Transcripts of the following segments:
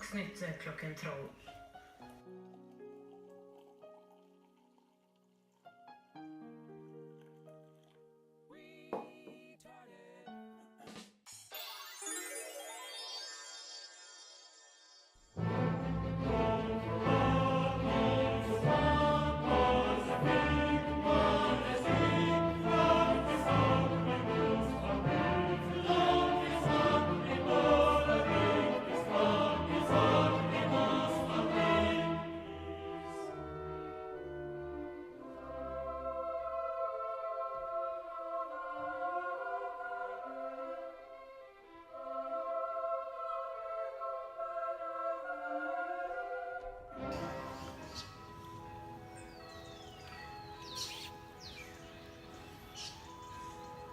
Dagsnytt klokken 12.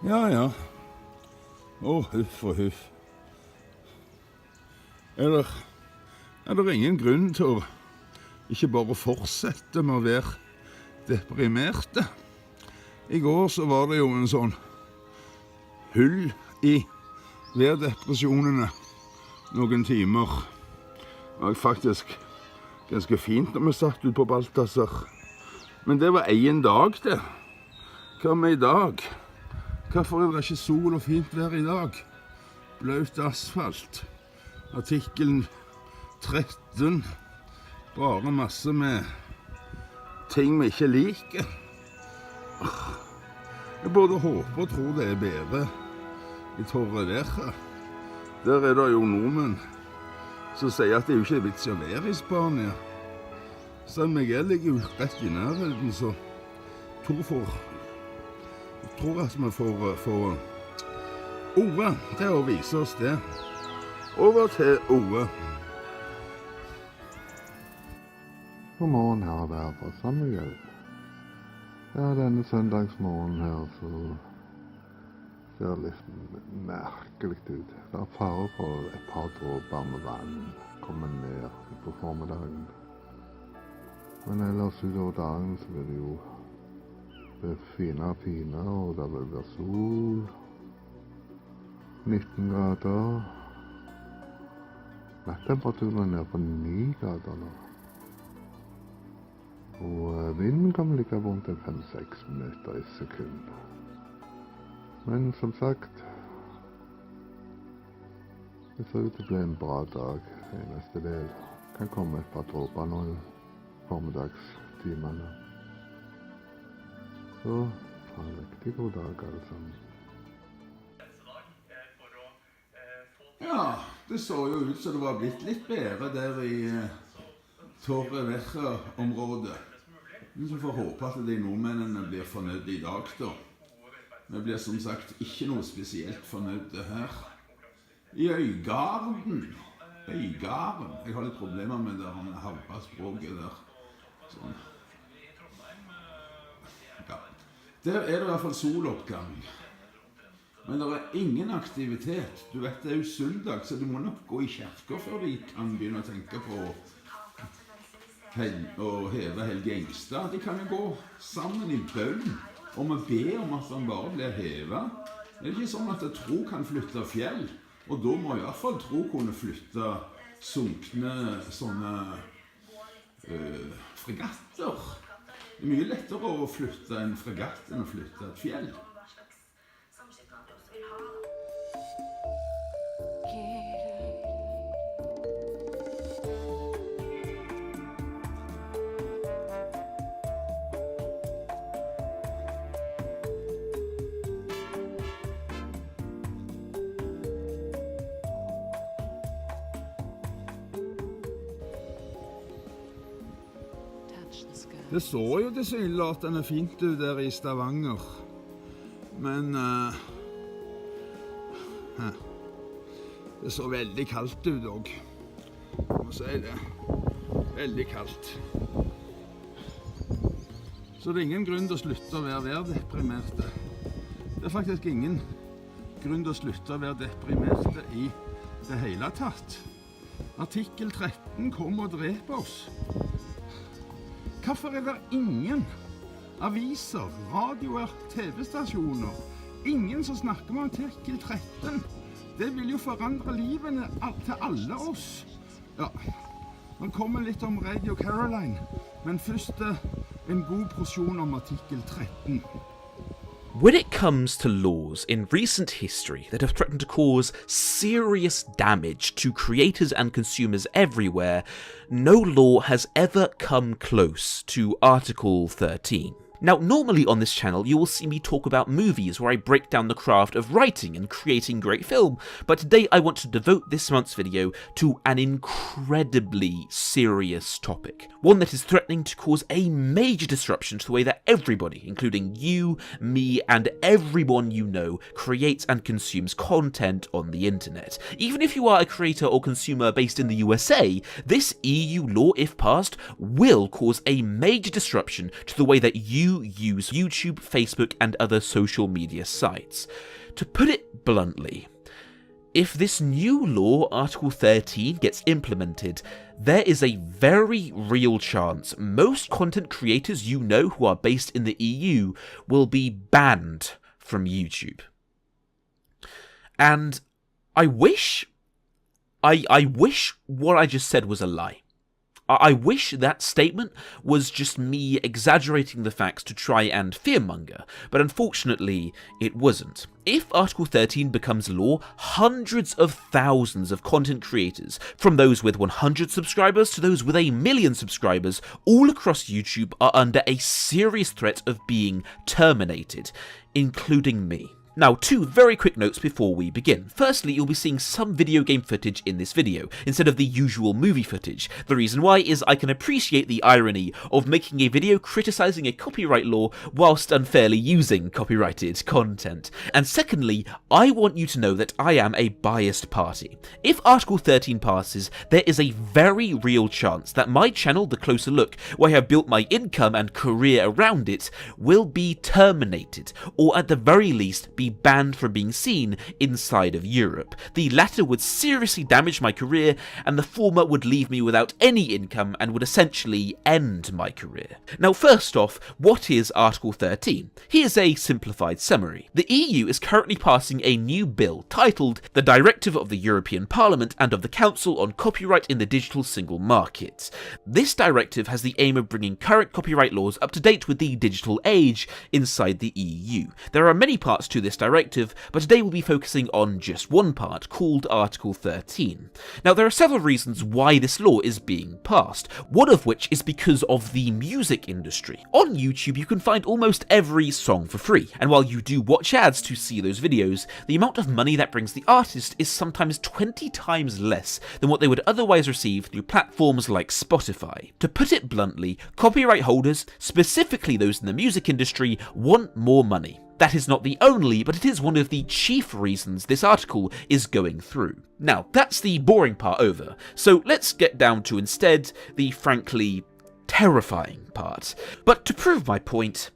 Ja. Huff og huff. Er det ingen grunn til å ikke bare fortsette med å være deprimerte? I går så var det jo en sånn hull i værdepresjonene noen timer. Det var faktisk ganske fint når vi satt ut på Balthazar. Men det var en dag det. Hva med i dag? Hvorfor er det ikke sol og fint vær i dag? Bløt asfalt. Artikkelen 13. Bare masse med ting vi ikke liker. Jeg både håper og tror det er bedre i torre været. Der er det jo nordmenn som sier at det er jo ikke vits å være i Spania. San Miguel ligger jo rett i nærheten, så jeg tror at vi får Ove til å vise oss det. Over til Ove. God morgen her der på San Miguel. Ja, denne søndagsmorgen her så ser det litt merkelig ut. Det er fare for et par dråper med vann kommer ned på formiddagen. Men ellers utover dagen så blir det jo finere og finere, og det vil være sol. 19 grader. Nattemperaturen er nede på 9 grader nå. Og vinden kan ligge rundt 5-6 minutter i sekund. Men som sagt, det ser ut til å bli en bra dag. Eneste del kan komme et par dråper nå i formiddagstimene. Så ha en riktig god dag alle sammen. Ja, det så jo ut som det var blitt litt bedre der i Torrevieja-området. Vi får håpe at de nordmennene blir fornøyd i dag da. Vi blir som sagt ikke noe spesielt fornøyde her. I Øygarden. Jeg har litt problemer med det halve språket der. Sånn. Ja. Der er det i hvert fall soloppgang. Men det er ingen aktivitet. Du vet, det er jo søndag, så du må nok gå i kirka før de kan begynne å tenke på å heve Helge Engstad. De kan jo gå sammen i bønn og vi ber om at han bare blir hevet. Det er ikke sånn at tro kan flytte fjell, og da må i hvert fall tro kunne flytte sunkne sånne fregatter. Det er mye lettere å flytte en fregatt enn å flytte et fjell. Det så jo tilsynelatende fint ut der i Stavanger, men det så veldig kaldt ut også. Jeg må si det. Veldig kaldt. Så det er ingen grunn til å slutte å være værdeprimerte. Det er faktisk ingen grunn til å slutte å være deprimerte i det hele tatt. Artikkel 13 kom og drep oss. Hvorfor er det ingen aviser, radioer, TV-stasjoner, ingen som snakker om artikkel 13? Det vil jo forandre livene til alle oss. Ja, han kommer litt om Radio Caroline, men først en god porsjon om artikkel 13. When it comes to laws in recent history that have threatened to cause serious damage to creators and consumers everywhere, no law has ever come close to Article 13. Now, normally on this channel you will see me talk about movies where I break down the craft of writing and creating great film, but today I want to devote this month's video to an incredibly serious topic. One that is threatening to cause a major disruption to the way that everybody, including you, me, and everyone you know, creates and consumes content on the internet. Even if you are a creator or consumer based in the USA, this EU law, if passed, will cause a major disruption to the way that you use YouTube, Facebook, and other social media sites. To put it bluntly, if this new law, Article 13, gets implemented, there is a very real chance most content creators you know who are based in the EU will be banned from YouTube. And I wish what I just said was a lie. I wish that statement was just me exaggerating the facts to try and fearmonger, but unfortunately it wasn't. If Article 13 becomes law, hundreds of thousands of content creators, from those with 100 subscribers to those with 1 million subscribers, all across YouTube are under a serious threat of being terminated, including me. Now, 2 very quick notes before we begin. Firstly, you'll be seeing some video game footage in this video, instead of the usual movie footage. The reason why is I can appreciate the irony of making a video criticising a copyright law whilst unfairly using copyrighted content. And secondly, I want you to know that I am a biased party. If Article 13 passes, there is a very real chance that my channel, The Closer Look, where I have built my income and career around it, will be terminated, or at the very least be banned from being seen inside of Europe. The latter would seriously damage my career, and the former would leave me without any income and would essentially end my career. Now, first off, what is Article 13? Here's a simplified summary. The EU is currently passing a new bill titled the Directive of the European Parliament and of the Council on Copyright in the Digital Single Market. This directive has the aim of bringing current copyright laws up to date with the digital age inside the EU. There are many parts to this directive, but today we'll be focusing on just one part, called Article 13. Now, there are several reasons why this law is being passed, one of which is because of the music industry. On YouTube, you can find almost every song for free, and while you do watch ads to see those videos, the amount of money that brings the artist is sometimes 20 times less than what they would otherwise receive through platforms like Spotify. To put it bluntly, copyright holders, specifically those in the music industry, want more money. That is not the only, but it is one of the chief reasons this article is going through. Now, that's the boring part over, so let's get down to instead the frankly terrifying part. But to prove my point,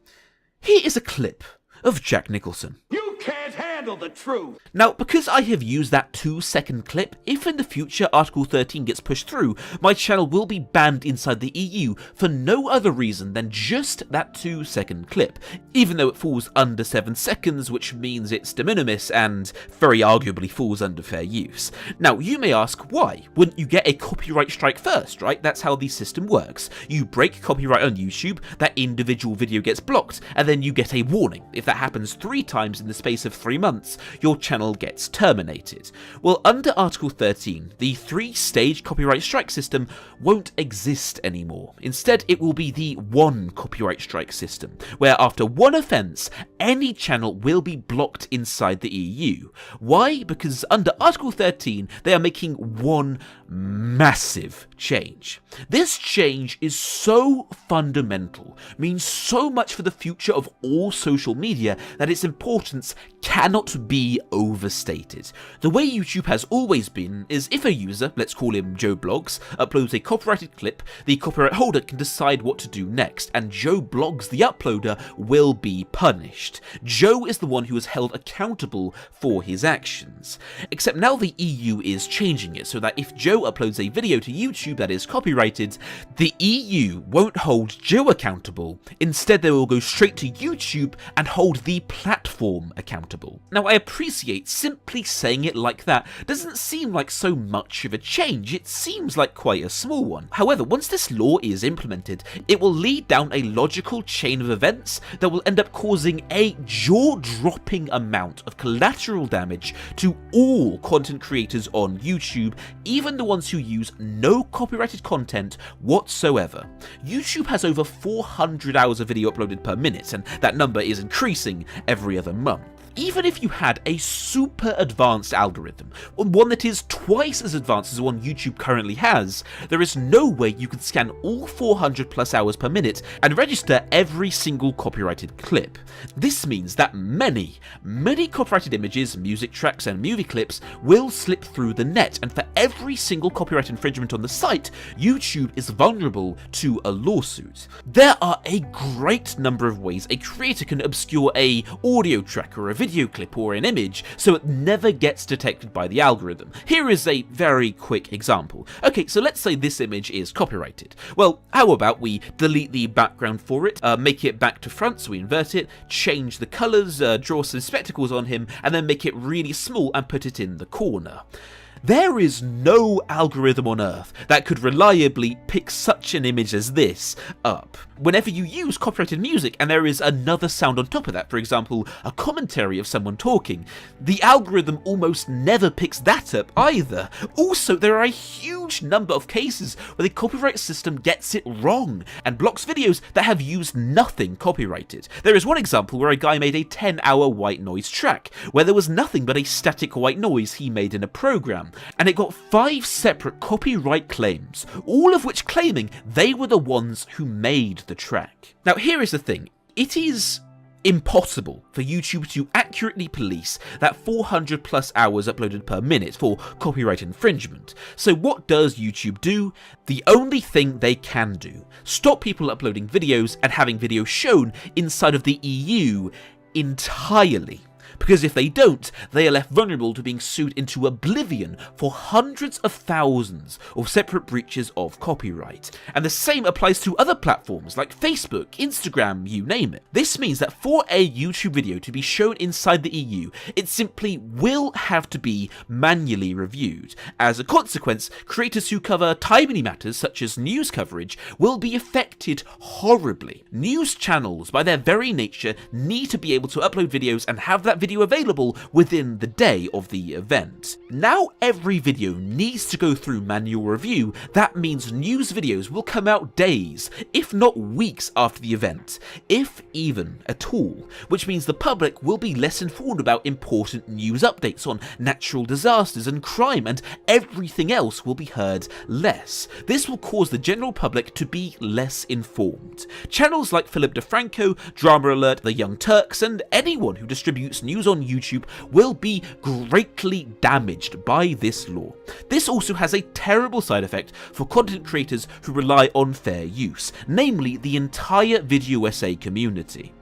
here is a clip of Jack Nicholson. You can't handle the truth! Now, because I have used that 2-second clip, if in the future Article 13 gets pushed through, my channel will be banned inside the EU for no other reason than just that 2-second clip, even though it falls under 7 seconds, which means it's de minimis and very arguably falls under fair use. Now, you may ask why? Wouldn't you get a copyright strike first, right? That's how the system works. You break copyright on YouTube, that individual video gets blocked, and then you get a warning. If that happens 3 times in the space of 3 months, your channel gets terminated. Well, under Article 13, the 3-stage copyright strike system won't exist anymore. Instead, it will be the 1 copyright strike system, where after 1 offence, any channel will be blocked inside the EU. Why? Because under Article 13, they are making one massive change. This change is so fundamental, means so much for the future of all social media, that its importance cannot be overstated. The way YouTube has always been is if a user, let's call him Joe Blogs, uploads a copyrighted clip, the copyright holder can decide what to do next, and Joe Blogs, the uploader, will be punished. Joe is the one who is held accountable for his actions. Except now the EU is changing it so that if Joe uploads a video to YouTube that is copyrighted, the EU won't hold Joe accountable. Instead, they will go straight to YouTube and hold the platform accountable. Now, I appreciate simply saying it like that doesn't seem like so much of a change, it seems like quite a small one. However, once this law is implemented, it will lead down a logical chain of events that will end up causing a jaw-dropping amount of collateral damage to all content creators on YouTube, even the ones who use no copyrighted content whatsoever. YouTube has over 400 hours of video uploaded per minute, and that number is increasing every other month. Even if you had a super advanced algorithm, one that is twice as advanced as the one YouTube currently has, there is no way you could scan all 400 plus hours per minute and register every single copyrighted clip. This means that many copyrighted images, music tracks, and movie clips will slip through the net, and for every single copyright infringement on the site, YouTube is vulnerable to a lawsuit. There are a great number of ways a creator can obscure an audio track or a video clip or an image so it never gets detected by the algorithm. Here is a very quick example. Okay, so let's say this image is copyrighted. Well, how about we delete the background for it, make it back to front, so we invert it, change the colors, draw some spectacles on him, and then make it really small and put it in the corner. There is no algorithm on Earth that could reliably pick such an image as this up. Whenever you use copyrighted music and there is another sound on top of that, for example, a commentary of someone talking, the algorithm almost never picks that up either. Also, there are a huge number of cases where the copyright system gets it wrong and blocks videos that have used nothing copyrighted. There is one example where a guy made a 10-hour white noise track, where there was nothing but a static white noise he made in a program, and it got 5 separate copyright claims, all of which claiming they were the ones who made the track. Now, here is the thing. It is impossible for YouTube to accurately police that 400 plus hours uploaded per minute for copyright infringement. So what does YouTube do? The only thing they can do: stop people uploading videos and having videos shown inside of the EU entirely. Because if they don't, they are left vulnerable to being sued into oblivion for hundreds of thousands of separate breaches of copyright. And the same applies to other platforms like Facebook, Instagram, you name it. This means that for a YouTube video to be shown inside the EU, it simply will have to be manually reviewed. As a consequence, creators who cover timely matters such as news coverage will be affected horribly. News channels, by their very nature, need to be able to upload videos and have that video available within the day of the event. Now every video needs to go through manual review. That means news videos will come out days, if not weeks after the event, if even at all, which means the public will be less informed about important news updates on natural disasters and crime, and everything else will be heard less. This will cause the general public to be less informed. Channels like Philip DeFranco, Drama Alert, The Young Turks, and anyone who distributes news on YouTube will be greatly damaged by this law. This also has a terrible side effect for content creators who rely on fair use, namely the entire video essay community.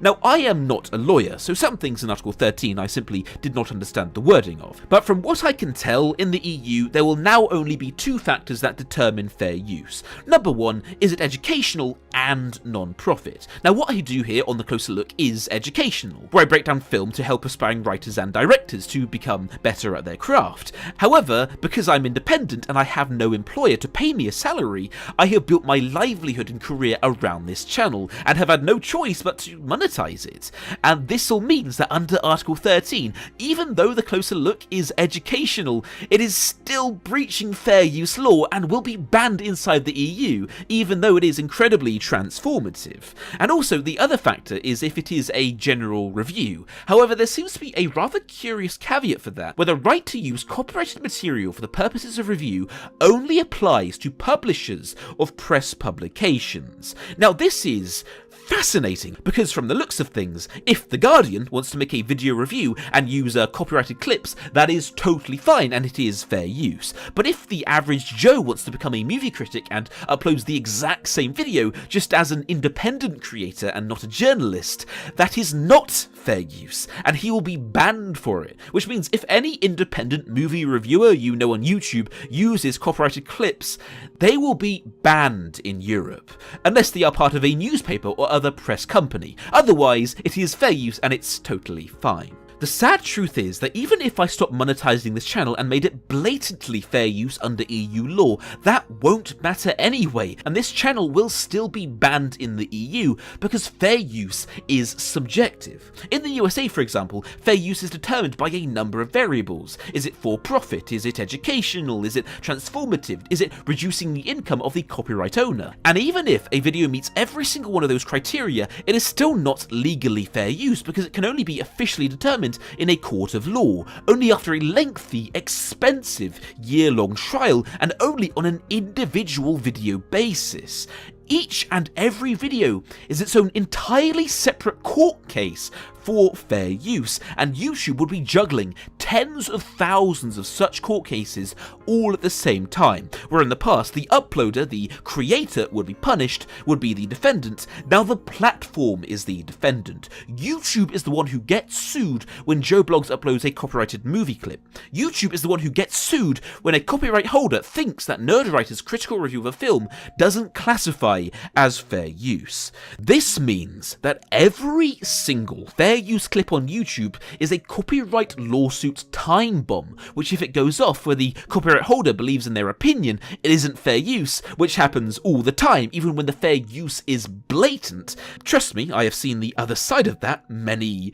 Now, I am not a lawyer, so some things in Article 13 I simply did not understand the wording of, but from what I can tell, in the EU there will now only be 2 factors that determine fair use. Number 1, is it educational and non-profit? Now, what I do here on The Closer Look is educational, where I break down film to help aspiring writers and directors to become better at their craft. However, because I'm independent and I have no employer to pay me a salary, I have built my livelihood and career around this channel, and have had no choice but to monetize it. And this all means that under Article 13, even though The Closer Look is educational, it is still breaching fair use law and will be banned inside the EU, even though it is incredibly transformative. And also, the other factor is if it is a general review. However, there seems to be a rather curious caveat for that, where the right to use copyrighted material for the purposes of review only applies to publishers of press publications. Now, this is fascinating, because from the looks of things, if The Guardian wants to make a video review and use copyrighted clips, that is totally fine and it is fair use. But if the average Joe wants to become a movie critic and uploads the exact same video just as an independent creator and not a journalist, that is not fair use, and he will be banned for it. Which means if any independent movie reviewer you know on YouTube uses copyrighted clips, they will be banned in Europe, unless they are part of a newspaper or other press company. Otherwise, it is fair use and it's totally fine. The sad truth is that even if I stopped monetizing this channel and made it blatantly fair use under EU law, that won't matter anyway, and this channel will still be banned in the EU because fair use is subjective. In the USA, for example, fair use is determined by a number of variables. Is it for profit? Is it educational? Is it transformative? Is it reducing the income of the copyright owner? And even if a video meets every single one of those criteria, it is still not legally fair use because it can only be officially determined in a court of law, only after a lengthy, expensive, year-long trial, and only on an individual video basis. Each and every video is its own entirely separate court case for fair use, and YouTube would be juggling tens of thousands of such court cases all at the same time, where in the past the uploader, the creator, would be punished, would be the defendant. Now the platform is the defendant. YouTube is the one who gets sued when Joe Blogs uploads a copyrighted movie clip. YouTube is the one who gets sued when a copyright holder thinks that Nerdwriter's critical review of a film doesn't classify as fair use. This means that every single fair use clip on YouTube is a copyright lawsuit time bomb, which if it goes off where the copyright holder believes in their opinion it isn't fair use, which happens all the time, even when the fair use is blatant. Trust me, I have seen the other side of that many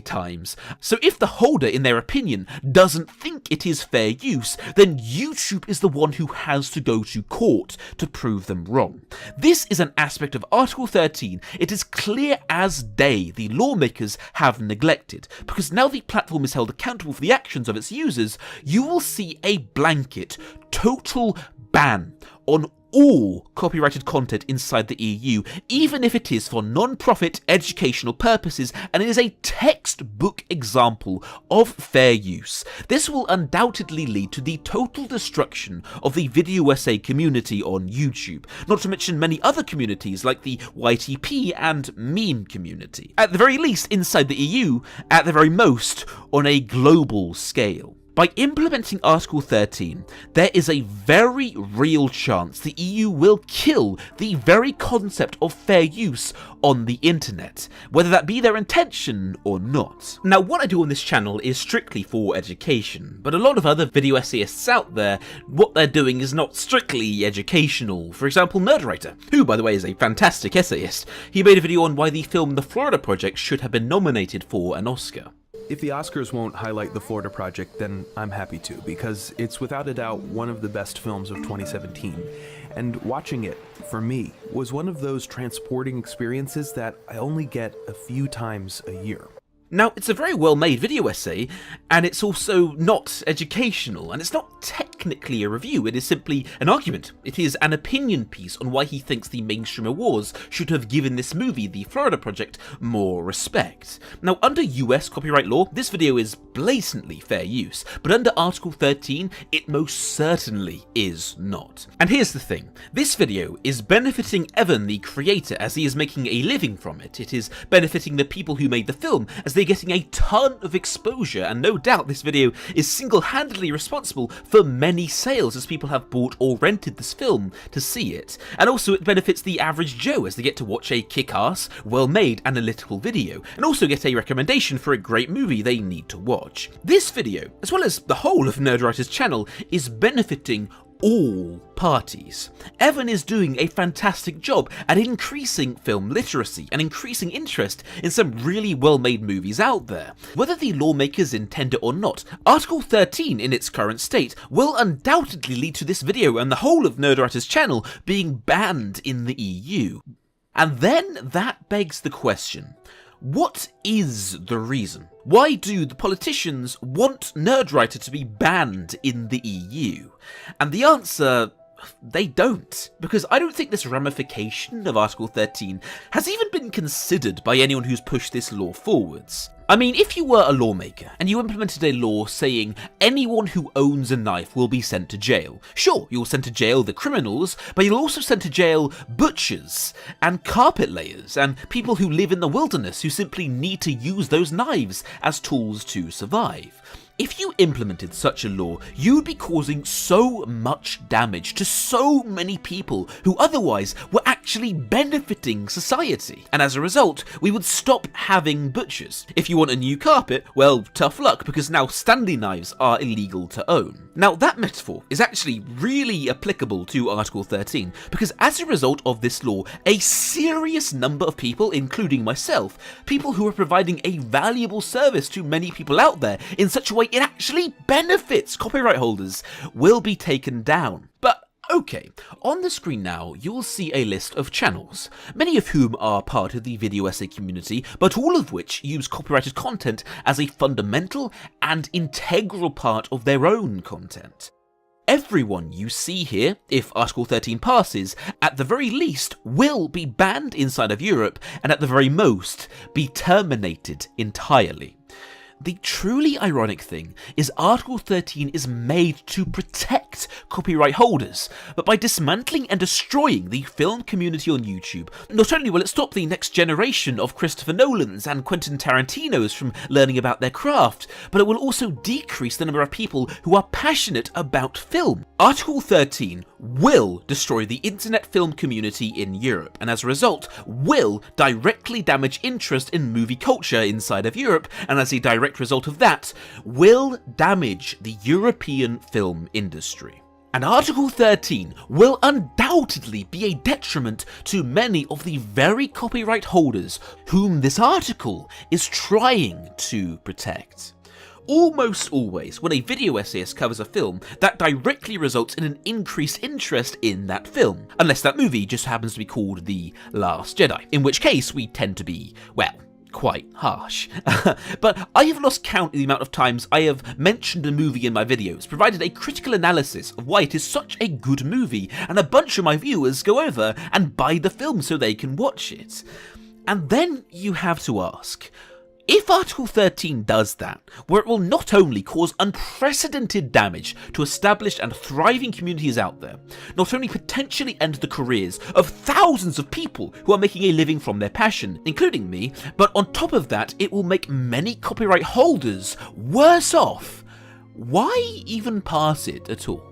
times. So if the holder, in their opinion, doesn't think it is fair use, then YouTube is the one who has to go to court to prove them wrong. This is an aspect of Article 13 it is clear as day the lawmakers have neglected, because now the platform is held accountable for the actions of its users, you will see a blanket, total ban on all copyrighted content inside the EU, even if it is for non-profit educational purposes, and it is a textbook example of fair use. This will undoubtedly lead to the total destruction of the Video Essay community on YouTube, not to mention many other communities like the YTP and meme community. At the very least inside the EU, at the very most on a global scale. By implementing Article 13, there is a very real chance the EU will kill the very concept of fair use on the internet, whether that be their intention or not. Now, what I do on this channel is strictly for education, but a lot of other video essayists out there, what they're doing is not strictly educational. For example, Nerdwriter, who by the way is a fantastic essayist. He made a video on why the film The Florida Project should have been nominated for an Oscar. If the Oscars won't highlight The Florida Project, then I'm happy to, because it's without a doubt one of the best films of 2017. And watching it, for me, was one of those transporting experiences that I only get a few times a year. Now, it's a very well-made video essay, and it's also not educational, and it's not technically a review, it is simply an argument. It is an opinion piece on why he thinks the mainstream awards should have given this movie, The Florida Project, more respect. Now, under US copyright law, this video is blatantly fair use, but under Article 13, it most certainly is not. And here's the thing, this video is benefiting Evan, the creator, as he is making a living from it. It is benefiting the people who made the film, as they're getting a ton of exposure, and no doubt this video is single-handedly responsible for many sales, as people have bought or rented this film to see it. And also it benefits the average Joe, as they get to watch a kick-ass, well-made analytical video, and also get a recommendation for a great movie they need to watch. This video, as well as the whole of Nerdwriter's channel, is benefiting all parties. Evan is doing a fantastic job at increasing film literacy and increasing interest in some really well-made movies out there. Whether the lawmakers intend it or not, Article 13 in its current state will undoubtedly lead to this video and the whole of Nerdwriter's channel being banned in the EU. And then that begs the question, what is the reason? Why do the politicians want Nerdwriter to be banned in the EU? And the answer, they don't. Because I don't think this ramification of Article 13 has even been considered by anyone who's pushed this law forwards. I mean, if you were a lawmaker and you implemented a law saying anyone who owns a knife will be sent to jail, sure, you'll send to jail the criminals, but you'll also send to jail butchers and carpet layers and people who live in the wilderness who simply need to use those knives as tools to survive. If you implemented such a law, you would be causing so much damage to so many people who otherwise were actually actually benefiting society. And as a result, we would stop having butchers. If you want a new carpet, well, tough luck, because now Stanley knives are illegal to own. Now, that metaphor is actually really applicable to Article 13, because as a result of this law, a serious number of people, including myself, people who are providing a valuable service to many people out there in such a way it actually benefits copyright holders, will be taken down. But okay, on the screen now you'll see a list of channels, many of whom are part of the video essay community, but all of which use copyrighted content as a fundamental and integral part of their own content. Everyone you see here, if Article 13 passes, at the very least will be banned inside of Europe, and at the very most be terminated entirely. The truly ironic thing is Article 13 is made to protect copyright holders, but by dismantling and destroying the film community on YouTube, not only will it stop the next generation of Christopher Nolans and Quentin Tarantinos from learning about their craft, but it will also decrease the number of people who are passionate about film. Article 13 will destroy the internet film community in Europe, and as a result will directly damage interest in movie culture inside of Europe, and as a direct result of that, will damage the European film industry. And Article 13 will undoubtedly be a detriment to many of the very copyright holders whom this article is trying to protect. Almost always, when a video essayist covers a film, that directly results in an increased interest in that film, unless that movie just happens to be called The Last Jedi, in which case we tend to be, well, quite harsh. But I have lost count in the amount of times I have mentioned a movie in my videos, provided a critical analysis of why it is such a good movie, and a bunch of my viewers go over and buy the film so they can watch it. And then you have to ask, if Article 13 does that, where it will not only cause unprecedented damage to established and thriving communities out there, not only potentially end the careers of thousands of people who are making a living from their passion, including me, but on top of that, it will make many copyright holders worse off, why even pass it at all?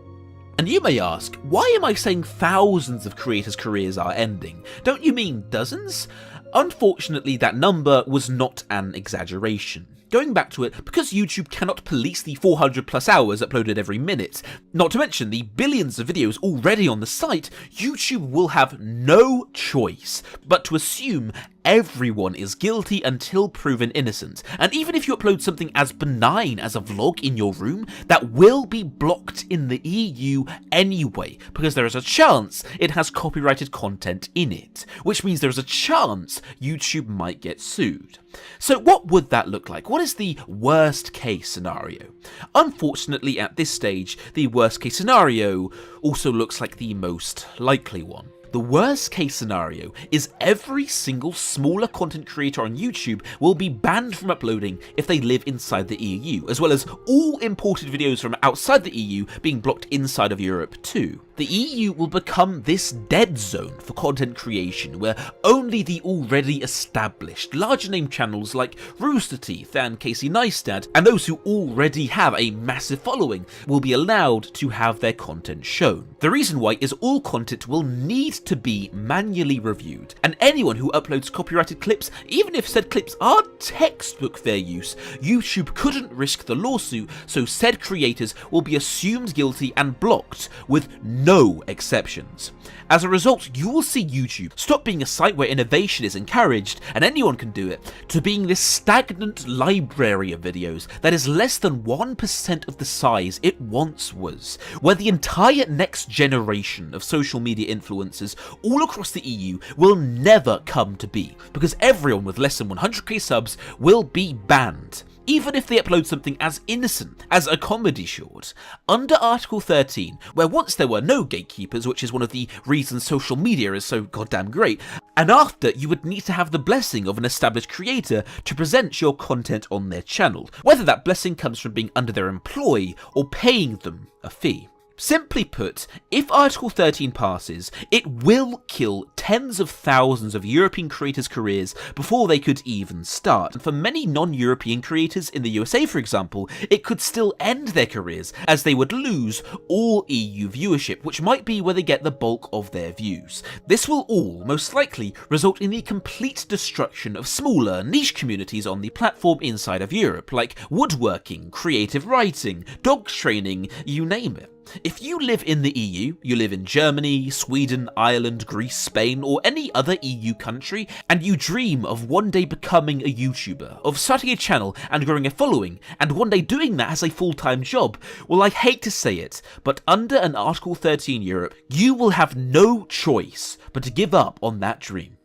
And you may ask, why am I saying thousands of creators' careers are ending? Don't you mean dozens? Unfortunately, that number was not an exaggeration. Going back to it, because YouTube cannot police the 400 plus hours uploaded every minute, not to mention the billions of videos already on the site, YouTube will have no choice but to assume everyone is guilty until proven innocent. And even if you upload something as benign as a vlog in your room, that will be blocked in the EU anyway, because there is a chance it has copyrighted content in it, which means there is a chance YouTube might get sued. So what would that look like? What is the worst case scenario? Unfortunately, at this stage, the worst case scenario also looks like the most likely one. The worst case scenario is every single smaller content creator on YouTube will be banned from uploading if they live inside the EU, as well as all imported videos from outside the EU being blocked inside of Europe too. The EU will become this dead zone for content creation, where only the already established larger name channels like Rooster Teeth and Casey Neistat, and those who already have a massive following, will be allowed to have their content shown. The reason why is all content will need to be manually reviewed, and anyone who uploads copyrighted clips, even if said clips are textbook fair use, YouTube couldn't risk the lawsuit, so said creators will be assumed guilty and blocked with no exceptions. As a result, you will see YouTube stop being a site where innovation is encouraged, and anyone can do it, to being this stagnant library of videos that is less than 1% of the size it once was, where the entire next generation of social media influencers all across the EU will never come to be, because everyone with less than 100k subs will be banned, even if they upload something as innocent as a comedy short. Under Article 13, where once there were no gatekeepers, which is one of the reasons social media is so goddamn great, and after you would need to have the blessing of an established creator to present your content on their channel, whether that blessing comes from being under their employ or paying them a fee. Simply put, if Article 13 passes, it will kill tens of thousands of European creators' careers before they could even start. And for many non-European creators in the USA, for example, it could still end their careers, as they would lose all EU viewership, which might be where they get the bulk of their views. This will all, most likely, result in the complete destruction of smaller, niche communities on the platform inside of Europe, like woodworking, creative writing, dog training, you name it. If you live in the EU, you live in Germany, Sweden, Ireland, Greece, Spain, or any other EU country, and you dream of one day becoming a YouTuber, of starting a channel and growing a following, and one day doing that as a full-time job, well, I hate to say it, but under an Article 13 Europe, you will have no choice but to give up on that dream.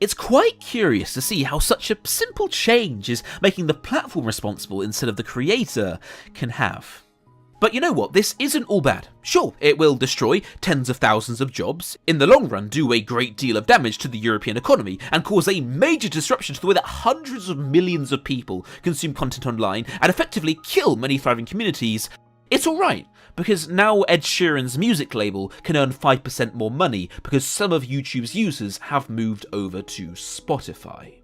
It's quite curious to see how such a simple change as making the platform responsible instead of the creator can have. But you know what, this isn't all bad. Sure, it will destroy tens of thousands of jobs, in the long run do a great deal of damage to the European economy, and cause a major disruption to the way that hundreds of millions of people consume content online, and effectively kill many thriving communities. It's alright, because now Ed Sheeran's music label can earn 5% more money because some of YouTube's users have moved over to Spotify.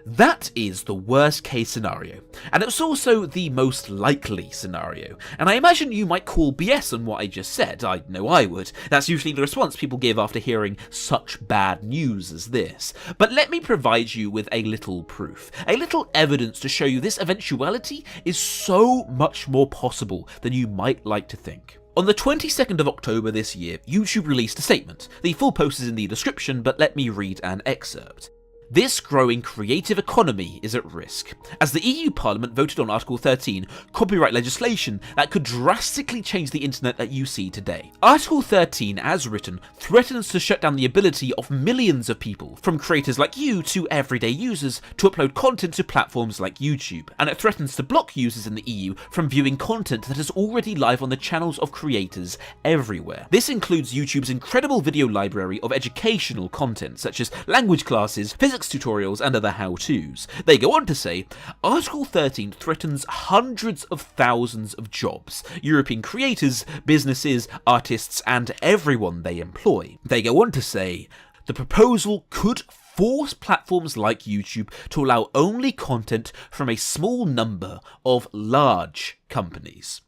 That is the worst case scenario, and it's also the most likely scenario, and I imagine you might call BS on what I just said. I know I would. That's usually the response people give after hearing such bad news as this. But let me provide you with a little proof, a little evidence to show you this eventuality is so much more possible than you might like to think. On the 22nd of October this year, YouTube released a statement. The full post is in the description, but let me read an excerpt. This growing creative economy is at risk, as the EU Parliament voted on Article 13, copyright legislation that could drastically change the internet that you see today. Article 13, as written, threatens to shut down the ability of millions of people, from creators like you to everyday users, to upload content to platforms like YouTube, and it threatens to block users in the EU from viewing content that is already live on the channels of creators everywhere. This includes YouTube's incredible video library of educational content, such as language classes, physics tutorials, and other how-tos. They go on to say, Article 13 threatens hundreds of thousands of jobs, European creators, businesses, artists, and everyone they employ. They go on to say, the proposal could force platforms like YouTube to allow only content from a small number of large companies.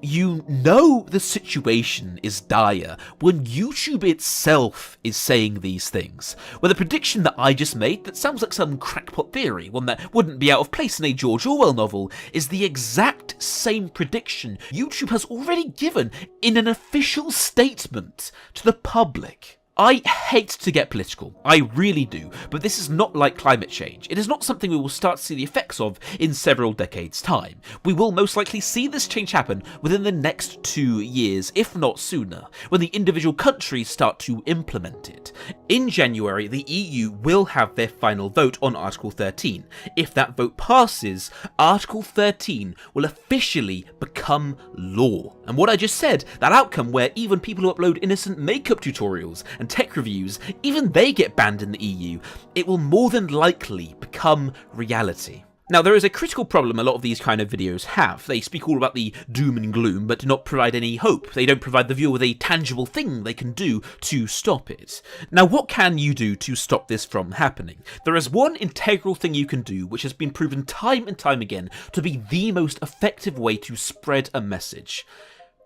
You know the situation is dire when YouTube itself is saying these things, where the prediction that I just made that sounds like some crackpot theory, one that wouldn't be out of place in a George Orwell novel, is the exact same prediction YouTube has already given in an official statement to the public. I hate to get political, I really do, but this is not like climate change. It is not something we will start to see the effects of in several decades' time. We will most likely see this change happen within the next 2 years, if not sooner, when the individual countries start to implement it. In January, the EU will have their final vote on Article 13. If that vote passes, Article 13 will officially become law. And what I just said, that outcome where even people who upload innocent makeup tutorials and tech reviews, even they get banned in the EU, it will more than likely become reality. Now, there is a critical problem a lot of these kind of videos have. They speak all about the doom and gloom, but do not provide any hope. They don't provide the viewer with a tangible thing they can do to stop it. Now, what can you do to stop this from happening? There is one integral thing you can do, which has been proven time and time again to be the most effective way to spread a message.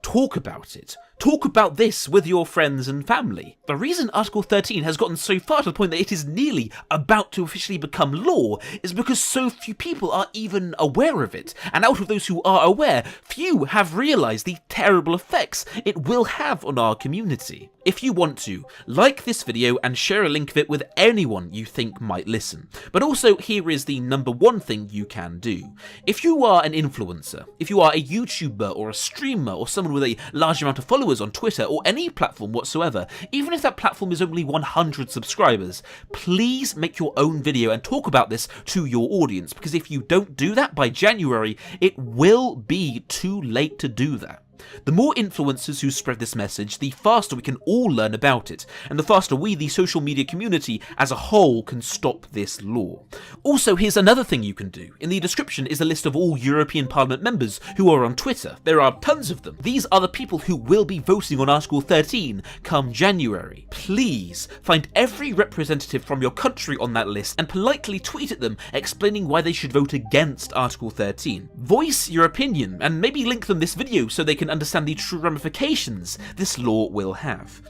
Talk about it. Talk about this with your friends and family. The reason Article 13 has gotten so far to the point that it is nearly about to officially become law is because so few people are even aware of it, and out of those who are aware, few have realised the terrible effects it will have on our community. If you want to, like this video and share a link of it with anyone you think might listen. But also, here is the number one thing you can do. If you are an influencer, if you are a YouTuber or a streamer or someone with a large amount of followers on Twitter or any platform whatsoever, even if that platform is only 100 subscribers, please make your own video and talk about this to your audience, because if you don't do that by January, it will be too late to do that. The more influencers who spread this message, the faster we can all learn about it, and the faster we, the social media community as a whole, can stop this law. Also, here's another thing you can do. In the description is a list of all European Parliament members who are on Twitter. There are tons of them. These are the people who will be voting on Article 13 come January. Please find every representative from your country on that list and politely tweet at them explaining why they should vote against Article 13. Voice your opinion and maybe link them this video so they can understand the true ramifications this law will have.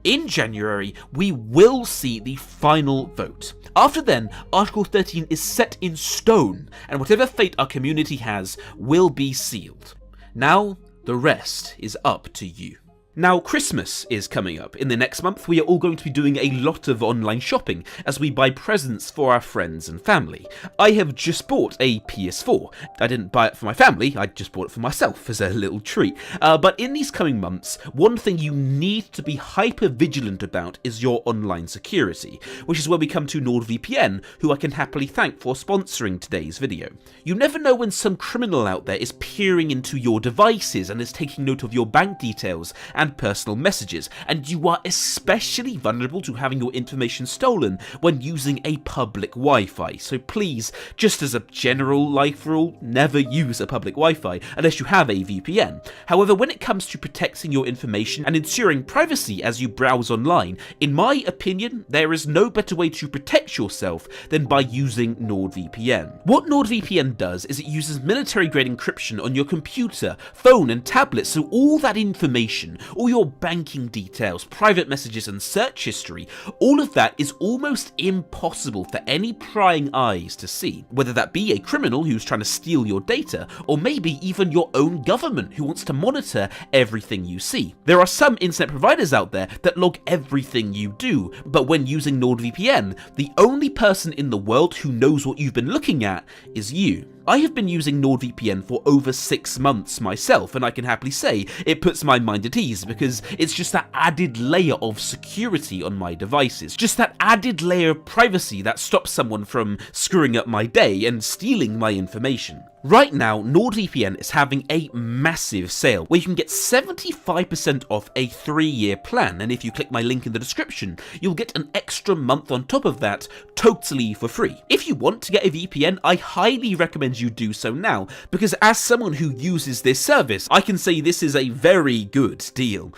In January, we will see the final vote. After then, Article 13 is set in stone, and whatever fate our community has will be sealed. Now, the rest is up to you. Now, Christmas is coming up. In the next month, we are all going to be doing a lot of online shopping as we buy presents for our friends and family. I have just bought a PS4. I didn't buy it for my family, I just bought it for myself as a little treat. But in these coming months, one thing you need to be hyper vigilant about is your online security, which is where we come to NordVPN, who I can happily thank for sponsoring today's video. You never know when some criminal out there is peering into your devices and is taking note of your bank details and personal messages, and you are especially vulnerable to having your information stolen when using a public Wi-Fi. So please, just as a general life rule, never use a public Wi-Fi unless you have a VPN. However, when it comes to protecting your information and ensuring privacy as you browse online, in my opinion, there is no better way to protect yourself than by using NordVPN. What NordVPN does is it uses military-grade encryption on your computer, phone and tablet, so all that information, all your banking details, private messages and search history, all of that is almost impossible for any prying eyes to see. Whether that be a criminal who's trying to steal your data, or maybe even your own government who wants to monitor everything you see. There are some internet providers out there that log everything you do, but when using NordVPN, the only person in the world who knows what you've been looking at is you. I have been using NordVPN for over 6 months myself, and I can happily say it puts my mind at ease because it's just that added layer of security on my devices, just that added layer of privacy that stops someone from screwing up my day and stealing my information. Right now, NordVPN is having a massive sale where you can get 75% off a 3-year plan, and if you click my link in the description, you'll get an extra month on top of that, totally for free. If you want to get a VPN, I highly recommend you do so now, because as someone who uses this service, I can say this is a very good deal.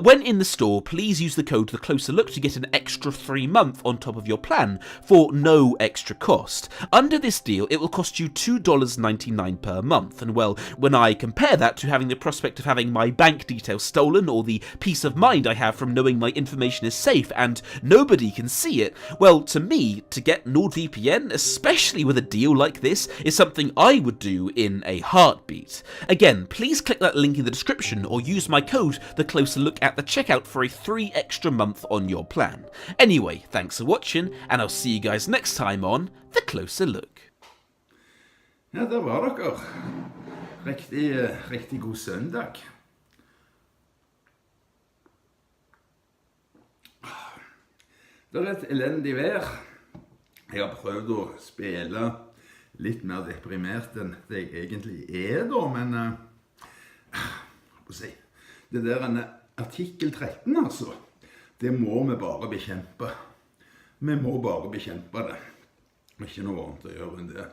When in the store, please use the code The Closer Look to get an extra 3 months on top of your plan for no extra cost. Under this deal, it will cost you $2.99 per month, and well, when I compare that to having the prospect of having my bank details stolen or the peace of mind I have from knowing my information is safe and nobody can see it, well, to me, to get NordVPN, especially with a deal like this, is something I would do in a heartbeat. Again, please click that link in the description or use my code The Closer Look at the checkout for a 3 extra month on your plan. Anyway, thanks for watching, and I'll see you guys next time on The Closer Look. Ja, der var dere. Riktig god søndag. Det er et elendig vær. Jeg har prøvd å spille litt mer deprimert enn det jeg egentlig er da, men det der artikkel 13 altså, det må vi bare bekjempe. Vi må bare bekjempe det. Det er ikke noe annet å gjøre enn det.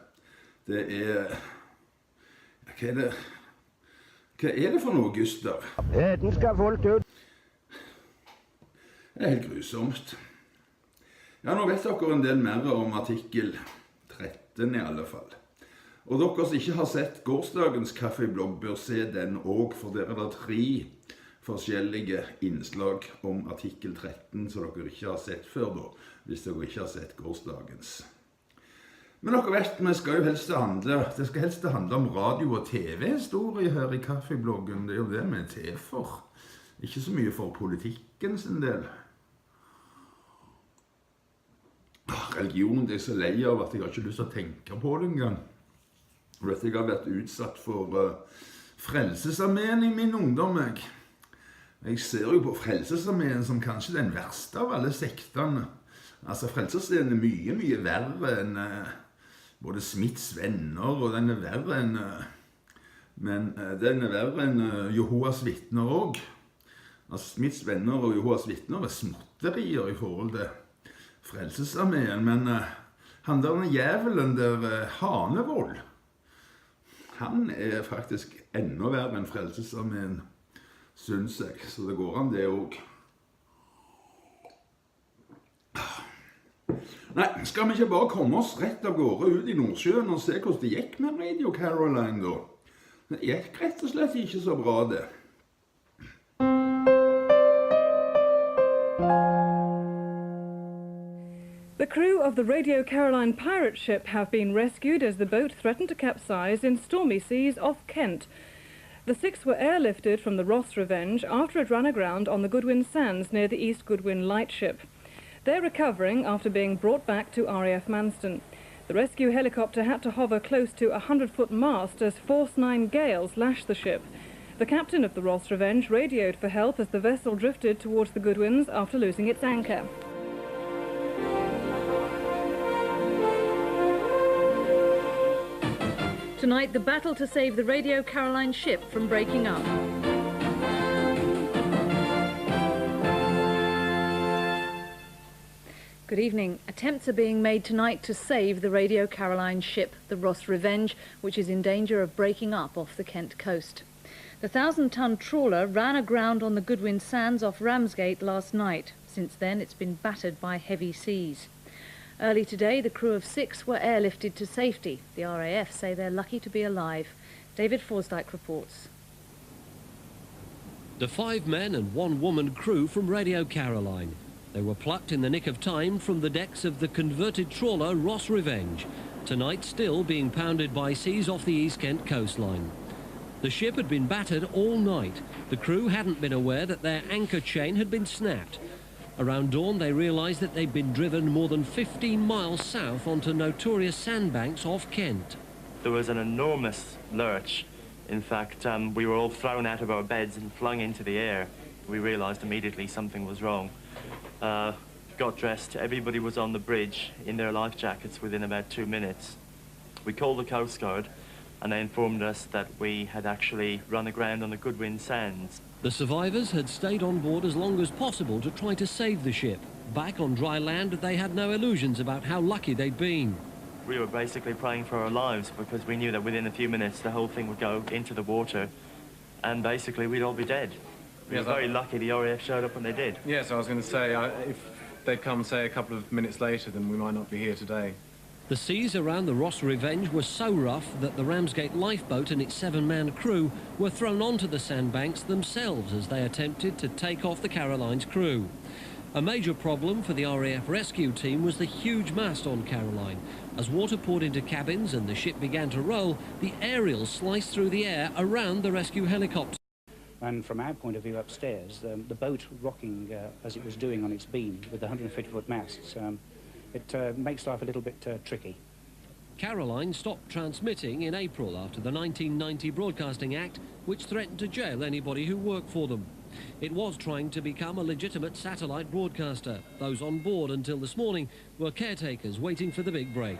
Det er... Hva er det for noe, Gustav? Den skal fullt ut. Det er helt grusomt. Ja, nå vet dere en del mer om artikkel 13 i alle fall. Og dere som ikke har sett gårsdagens kaffeblogg bør se den også, for der er det 3 forskjellige innslag om artikkel 13 som dere ikke har sett før da, hvis dere ikke har sett gårsdagens. Men dere vet, det skal helst handle om radio- og TV-historie her i kaffebloggen. Det er jo det vi er til for. Ikke så mye for politikken sin del. Religion, det er så lei av at jeg har ikke lyst til å tenke på det engang. Du vet, jeg har vært utsatt for Frelsesarmeen i min ungdom. Jeg ser jo på Frelsesarmeen som kanskje den verste av alle sektene. Altså, Frelsesarmeen er mye verre enn både Smiths venner, og den er verre enn Men den er verre enn Jehovas vitner også. Altså, Smiths venner og Jehovas vitner er småtterier i forhold til Frelsesarmeen, men han der jævelen der Hanevold, han er faktisk enda verre enn Frelsesarmeen, synes jeg, så det går an det også. Nei, skal vi ikke bare komme oss rett av gårde ut i Nordsjøen og se hvordan det gikk med Radio Caroline da? Det gikk rett og slett ikke så bra det. The crew of the Radio Caroline pirate ship have been rescued as the boat threatened to capsize in stormy seas off Kent. The 6 were airlifted from the Ross Revenge after it ran aground on the Goodwin Sands near the East Goodwin lightship. They're recovering after being brought back to RAF Manston. The rescue helicopter had to hover close to a 100-foot mast as force 9 gales lashed the ship. The captain of the Ross Revenge radioed for help as the vessel drifted towards the Goodwins after losing its anchor. Tonight, the battle to save the Radio Caroline ship from breaking up. Good evening. Attempts are being made tonight to save the Radio Caroline ship, the Ross Revenge, which is in danger of breaking up off the Kent coast. The 1,000-ton trawler ran aground on the Goodwin Sands off Ramsgate last night. Since then, it's been battered by heavy seas. Early today, the crew of 6 were airlifted to safety. The RAF say they're lucky to be alive. David Forsdyke reports. The 5 men and 1 woman crew from Radio Caroline. They were plucked in the nick of time from the decks of the converted trawler Ross Revenge, tonight still being pounded by seas off the East Kent coastline. The ship had been battered all night. The crew hadn't been aware that their anchor chain had been snapped. Around dawn, they realised that they'd been driven more than 15 miles south onto notorious sandbanks off Kent. There was an enormous lurch. In fact, we were all thrown out of our beds and flung into the air. We realised immediately something was wrong. Got dressed, everybody was on the bridge in their life jackets within about 2 minutes. We called the Coast Guard and they informed us that we had actually run aground on the Goodwin Sands. The survivors had stayed on board as long as possible to try to save the ship. Back on dry land, they had no illusions about how lucky they'd been. We were basically praying for our lives because we knew that within a few minutes the whole thing would go into the water and basically we'd all be dead. We were very lucky the RAF showed up when they did. Yes, I was going to say, if they'd come, say, a couple of minutes later, then we might not be here today. The seas around the Ross Revenge were so rough that the Ramsgate lifeboat and its 7-man crew were thrown onto the sandbanks themselves as they attempted to take off the Caroline's crew. A major problem for the RAF rescue team was the huge mast on Caroline. As water poured into cabins and the ship began to roll, the aerials sliced through the air around the rescue helicopter. And from our point of view upstairs, the boat rocking as it was doing on its beam with the 150-foot masts, it makes life a little bit tricky. Caroline stopped transmitting in April after the 1990 Broadcasting Act, which threatened to jail anybody who worked for them. It was trying to become a legitimate satellite broadcaster. Those on board until this morning were caretakers waiting for the big break.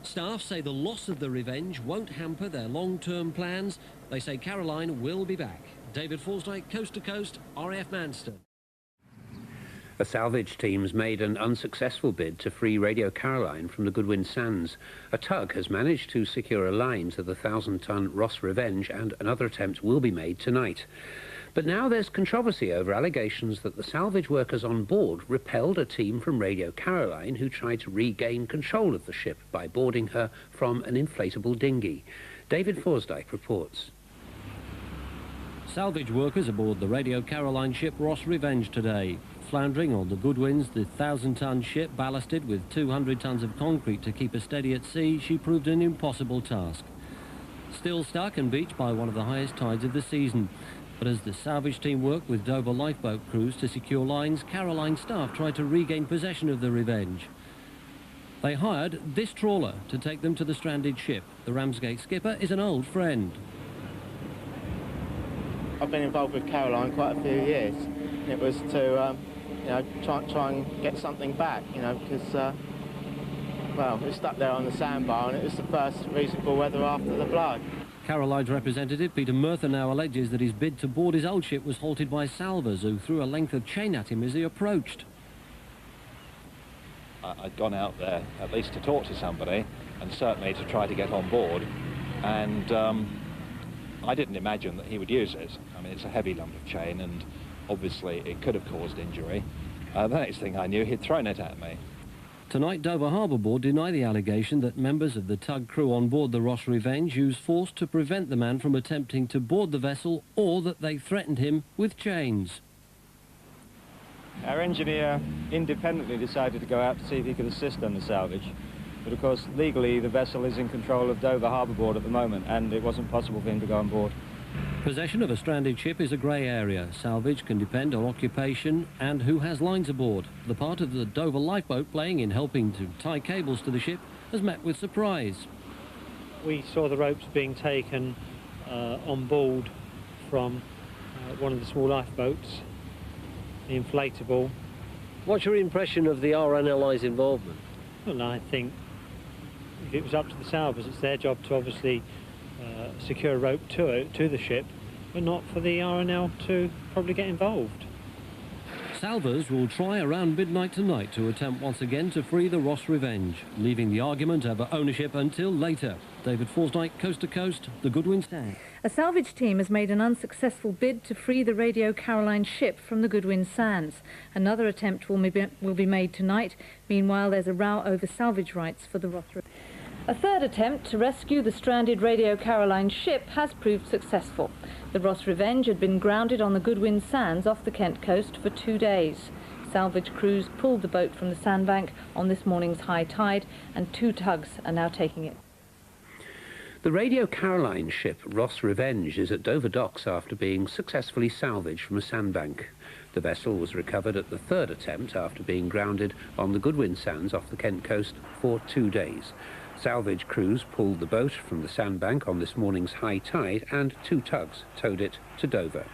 Staff say the loss of the Revenge won't hamper their long-term plans. They say Caroline will be back. David Forsdyke, Coast to Coast, RAF Manston. The salvage teams made an unsuccessful bid to free Radio Caroline from the Goodwin Sands. A tug has managed to secure a line to the 1,000-ton Ross Revenge, and another attempt will be made tonight. But now there's controversy over allegations that the salvage workers on board repelled a team from Radio Caroline who tried to regain control of the ship by boarding her from an inflatable dinghy. David Forsdyke reports. Salvage workers aboard the Radio Caroline ship Ross Revenge today. Floundering on the Goodwins, the 1,000-ton ship ballasted with 200 tons of concrete to keep her steady at sea, she proved an impossible task. Still stuck and beached by one of the highest tides of the season. But as the salvage team worked with Dover lifeboat crews to secure lines, Caroline staff tried to regain possession of the Revenge. They hired this trawler to take them to the stranded ship. The Ramsgate skipper is an old friend. I've been involved with Caroline quite a few years. It was to, try and get something back, because, well, we were stuck there on the sandbar and it was the first reasonable weather after the flood. Caroline's representative, Peter Murtha, now alleges that his bid to board his old ship was halted by salvors who threw a length of chain at him as he approached. I'd gone out there at least to talk to somebody and certainly to try to get on board, and I didn't imagine that he would use it. I mean, it's a heavy lump of chain and obviously it could have caused injury. The next thing I knew, he'd thrown it at me. Tonight, Dover Harbour Board deny the allegation that members of the tug crew on board the Ross Revenge used force to prevent the man from attempting to board the vessel, or that they threatened him with chains. Our engineer independently decided to go out to see if he could assist on the salvage. But of course, legally, the vessel is in control of Dover Harbour Board at the moment, and it wasn't possible for him to go on board. Possession of a stranded ship is a grey area. Salvage can depend on occupation and who has lines aboard. The part of the Dover lifeboat playing in helping to tie cables to the ship has met with surprise. We saw the ropes being taken on board from one of the small lifeboats, the inflatable. What's your impression of the RNLI's involvement? Well, I think if it was up to the salvors, it's their job to obviously secure a rope to the ship, but not for the RNL to probably get involved. Salvors will try around midnight tonight to attempt once again to free the Ross Revenge, leaving the argument over ownership until later. David Forsdyke, Coast to Coast, the Goodwin Sands. A salvage team has made an unsuccessful bid to free the Radio Caroline ship from the Goodwin Sands. Another attempt will be made tonight. Meanwhile, there's a row over salvage rights for the Ross Revenge. A third attempt to rescue the stranded Radio Caroline ship has proved successful. The Ross Revenge had been grounded on the Goodwin Sands off the Kent coast for 2 days. Salvage crews pulled the boat from the sandbank on this morning's high tide, and 2 tugs are now taking it. The Radio Caroline ship Ross Revenge is at Dover docks after being successfully salvaged from a sandbank. The vessel was recovered at the third attempt after being grounded on the Goodwin Sands off the Kent coast for 2 days. Salvage crews pulled the boat from the sandbank on this morning's high tide, and 2 tugs towed it to Dover.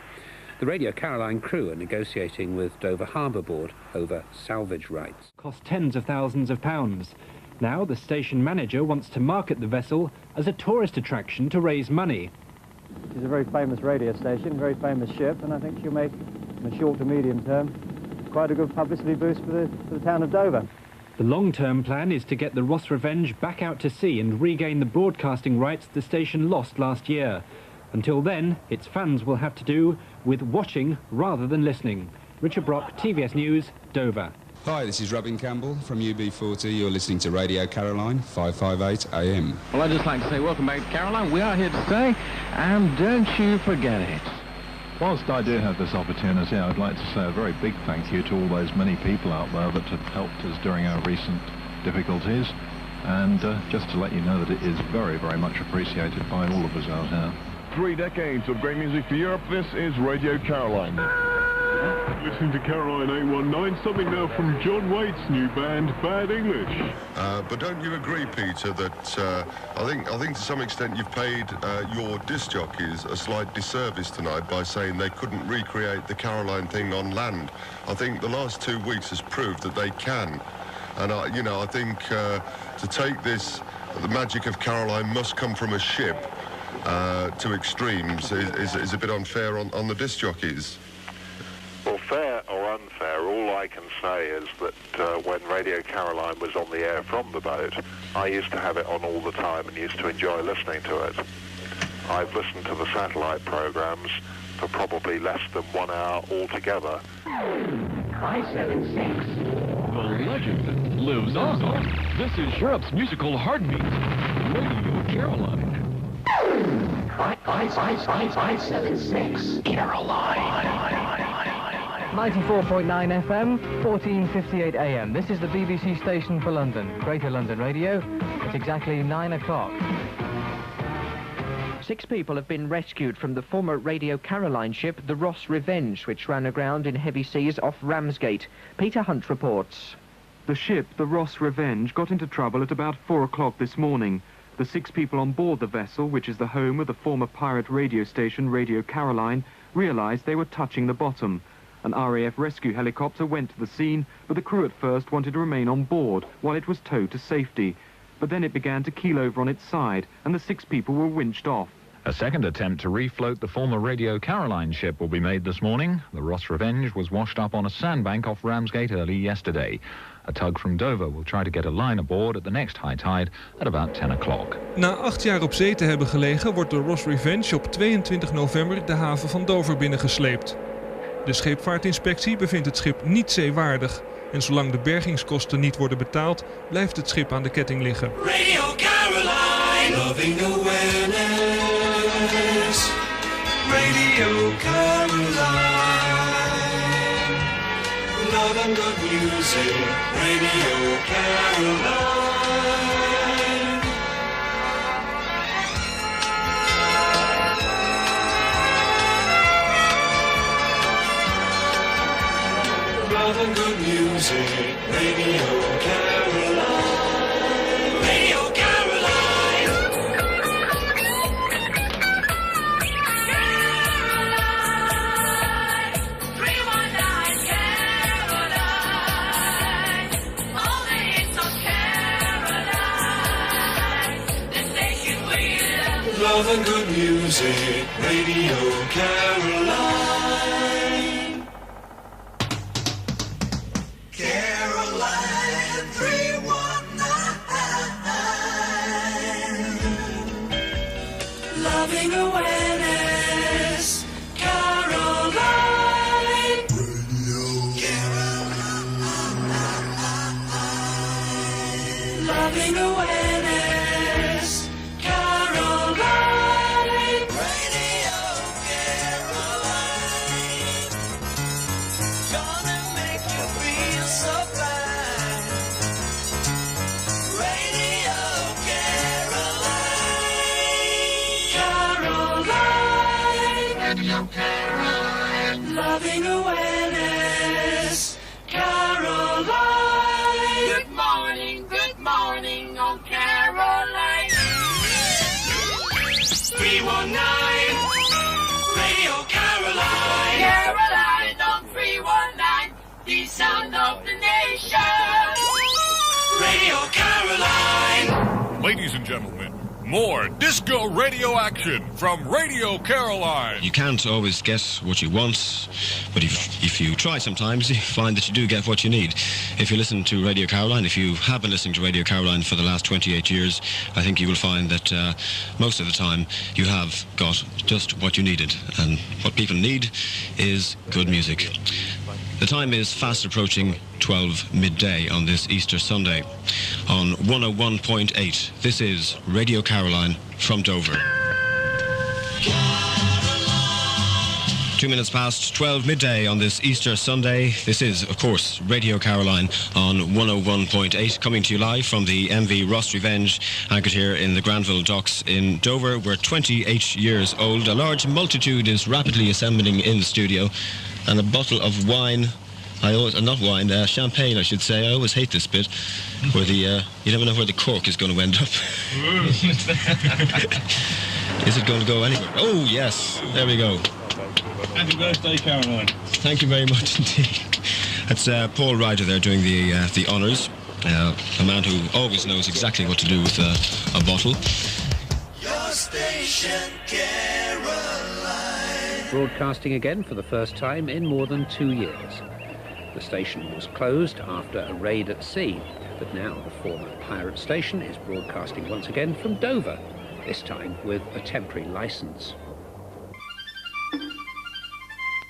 The Radio Caroline crew are negotiating with Dover Harbour Board over salvage rights. Cost tens of thousands of pounds. Now the station manager wants to market the vessel as a tourist attraction to raise money. She's a very famous radio station, very famous ship, and I think she'll make, in the short to medium term, quite a good publicity boost for the town of Dover. The long-term plan is to get the Ross Revenge back out to sea and regain the broadcasting rights the station lost last year. Until then, its fans will have to do with watching rather than listening. Richard Brock, TVS News, Dover. Hi, this is Robin Campbell from UB40. You're listening to Radio Caroline, 558 AM. Well, I'd just like to say welcome back to Caroline. We are here to stay, and don't you forget it. Whilst I do have this opportunity, I'd like to say a very big thank you to all those many people out there that have helped us during our recent difficulties, and just to let you know that it is very, very much appreciated by all of us out here. 3 decades of great music for Europe. This is Radio Caroline. Listening to Caroline 819, something now from John Waite's new band, Bad English. But don't you agree, Peter, that I think to some extent you've paid your disc jockeys a slight disservice tonight by saying they couldn't recreate the Caroline thing on land? I think the last 2 weeks has proved that they can. And, I think to take this, the magic of Caroline must come from a ship to extremes is a bit unfair on the disc jockeys. Well, fair or unfair, all I can say is that when Radio Caroline was on the air from the boat, I used to have it on all the time and used to enjoy listening to it. I've listened to the satellite programs for probably less than 1 hour altogether. 576. The legend lives on. This is Europe's musical heartbeat, Radio Caroline. 576. Caroline. 94.9 FM, 14:58 AM. This is the BBC station for London, Greater London Radio. It's exactly 9 o'clock. 6 people have been rescued from the former Radio Caroline ship, the Ross Revenge, which ran aground in heavy seas off Ramsgate. Peter Hunt reports. The ship, the Ross Revenge, got into trouble at about 4 o'clock this morning. The 6 people on board the vessel, which is the home of the former pirate radio station, Radio Caroline, realised they were touching the bottom. An RAF rescue helicopter went to the scene, but the crew at first wanted to remain on board while it was towed to safety. But then it began to keel over on its side, and the 6 people were winched off. A second attempt to refloat the former Radio Caroline ship will be made this morning. The Ross Revenge was washed up on a sandbank off Ramsgate early yesterday. A tug from Dover will try to get a line aboard at the next high tide at about 10 o'clock. Na 8 jaar op zee te hebben gelegen wordt de Ross Revenge op 22 november de haven van Dover binnengesleept. De scheepvaartinspectie bevindt het schip niet zeewaardig. En zolang de bergingskosten niet worden betaald, blijft het schip aan de ketting liggen. Radio Caroline, loving awareness. Radio Caroline, love and good music. Radio Caroline. Love and good music, Radio Caroline. Radio Caroline. Caroline, 319 Caroline. All the hits of Caroline. The station we love. Love and good music, Radio Caroline. Caroline 319, loving awareness. Caroline, Radio Caroline, loving awareness. Caroline, Radio Caroline, gonna make you feel so fine. Radio Caroline, Caroline, Radio Caroline, loving awareness. Caroline, good morning, oh Caroline. 319, Radio Caroline. Caroline on 319, the sound of the nation. Radio Caroline. Ladies and gentlemen, more disco radio action from Radio Caroline. You can't always get what you want, but if you try sometimes, you find that you do get what you need. If you listen to Radio Caroline, if you have been listening to Radio Caroline for the last 28 years, I think you will find that most of the time you have got just what you needed. And what people need is good music. The time is fast approaching 12 midday on this Easter Sunday. On 101.8, this is Radio Caroline from Dover. 2 minutes past 12 midday on this Easter Sunday. This is, of course, Radio Caroline on 101.8, coming to you live from the MV Ross Revenge, anchored here in the Granville Docks in Dover. We're 28 years old. A large multitude is rapidly assembling in the studio, and a bottle of wine, not wine, champagne, I should say. I always hate this bit, where you never know where the cork is going to end up. Is it going to go anywhere? Oh, yes, there we go. Happy birthday, Caroline. Thank you very much indeed. That's Paul Ryder there doing the honours. A man who always knows exactly what to do with a bottle. Your station, Caroline. Broadcasting again for the first time in more than 2 years. The station was closed after a raid at sea, but now the former pirate station is broadcasting once again from Dover, this time with a temporary licence.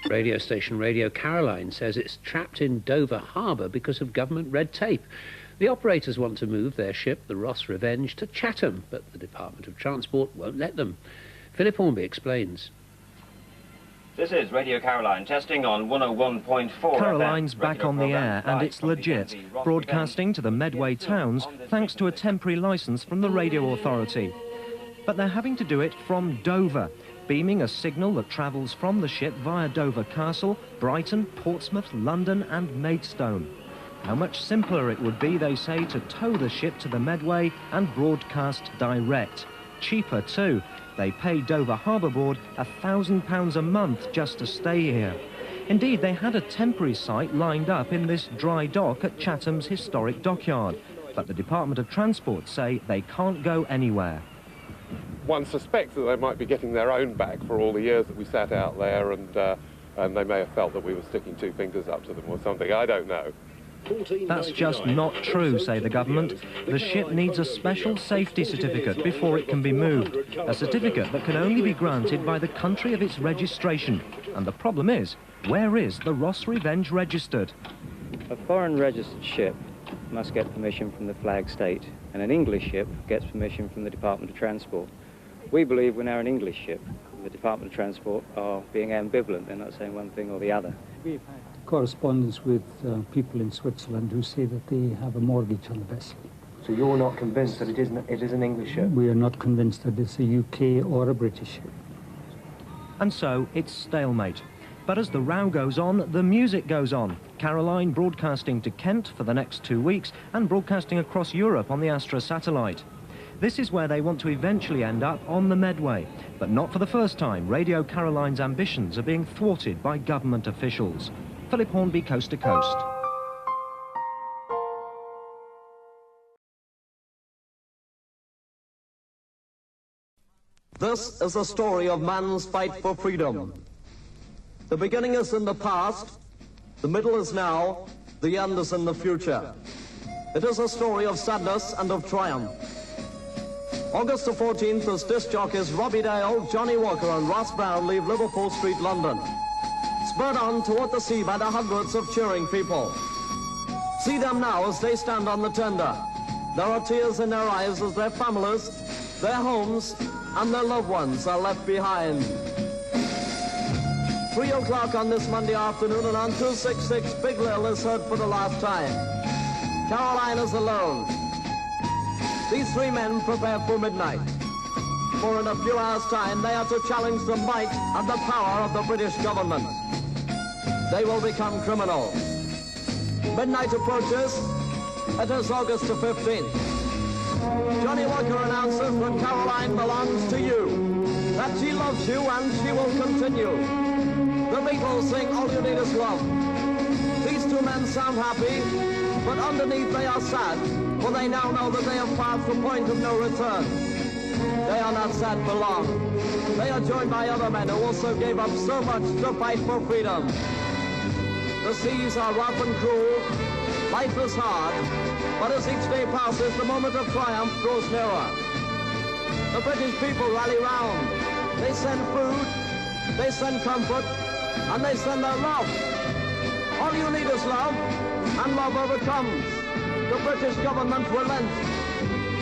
Radio station Radio Caroline says it's trapped in Dover Harbour because of government red tape. The operators want to move their ship, the Ross Revenge, to Chatham, but the Department of Transport won't let them. Philip Hornby explains. This is Radio Caroline, testing on 101.4. Caroline's back on the air, and it's legit, broadcasting to the Medway towns thanks to a temporary licence from the Radio Authority. But they're having to do it from Dover, beaming a signal that travels from the ship via Dover Castle, Brighton, Portsmouth, London and Maidstone. How much simpler it would be, they say, to tow the ship to the Medway and broadcast direct. Cheaper too. They pay Dover Harbour Board £1,000 a month just to stay here. Indeed, they had a temporary site lined up in this dry dock at Chatham's historic dockyard, but the Department of Transport say they can't go anywhere. one suspects that they might be getting their own back for all the years that we sat out there, and they may have felt that we were sticking two fingers up to them or something. I don't know. That's just not true, say the government. The ship needs a special safety certificate before it can be moved, a certificate that can only be granted by the country of its registration. And the problem is, where is the Ross Revenge registered? A foreign registered ship must get permission from the flag state, and an English ship gets permission from the Department of Transport. We believe we're now an English ship. The Department of Transport are being ambivalent. They're not saying one thing or the other. We've had correspondence with people in Switzerland who say that they have a mortgage on the vessel. So you're not convinced that it is an English ship? We are not convinced that it's a UK or a British ship. And so it's stalemate. But as the row goes on, the music goes on. Caroline broadcasting to Kent for the next 2 weeks and broadcasting across Europe on the Astra satellite. This is where they want to eventually end up, on the Medway. But not for the first time. Radio Caroline's ambitions are being thwarted by government officials. Philip Hornby, Coast to Coast. This is a story of man's fight for freedom. The beginning is in the past, the middle is now, the end is in the future. It is a story of sadness and of triumph. August the 14th, as disc jockeys Robbie Dale, Johnny Walker and Ross Brown leave Liverpool Street, London. Spurred on toward the sea by the hundreds of cheering people. See them now as they stand on the tender. There are tears in their eyes as their families, their homes, and their loved ones are left behind. 3 o'clock on this Monday afternoon, and on 266, Big Lil is heard for the last time. Caroline is alone. These three men prepare for midnight. For in a few hours' time, they are to challenge the might and the power of the British government. They will become criminals. Midnight approaches. It is August the 15th. Johnny Walker announces that Caroline belongs to you, that she loves you and she will continue. The Beatles sing All You Need Is Love. These two men sound happy, but underneath they are sad, for they now know that they have passed the point of no return. They are not sad for long. They are joined by other men who also gave up so much to fight for freedom. The seas are rough and cruel, life is hard, but as each day passes, the moment of triumph grows nearer. The British people rally round. They send food, they send comfort, and they send their love. All you need is love, and love overcomes. The British government relents.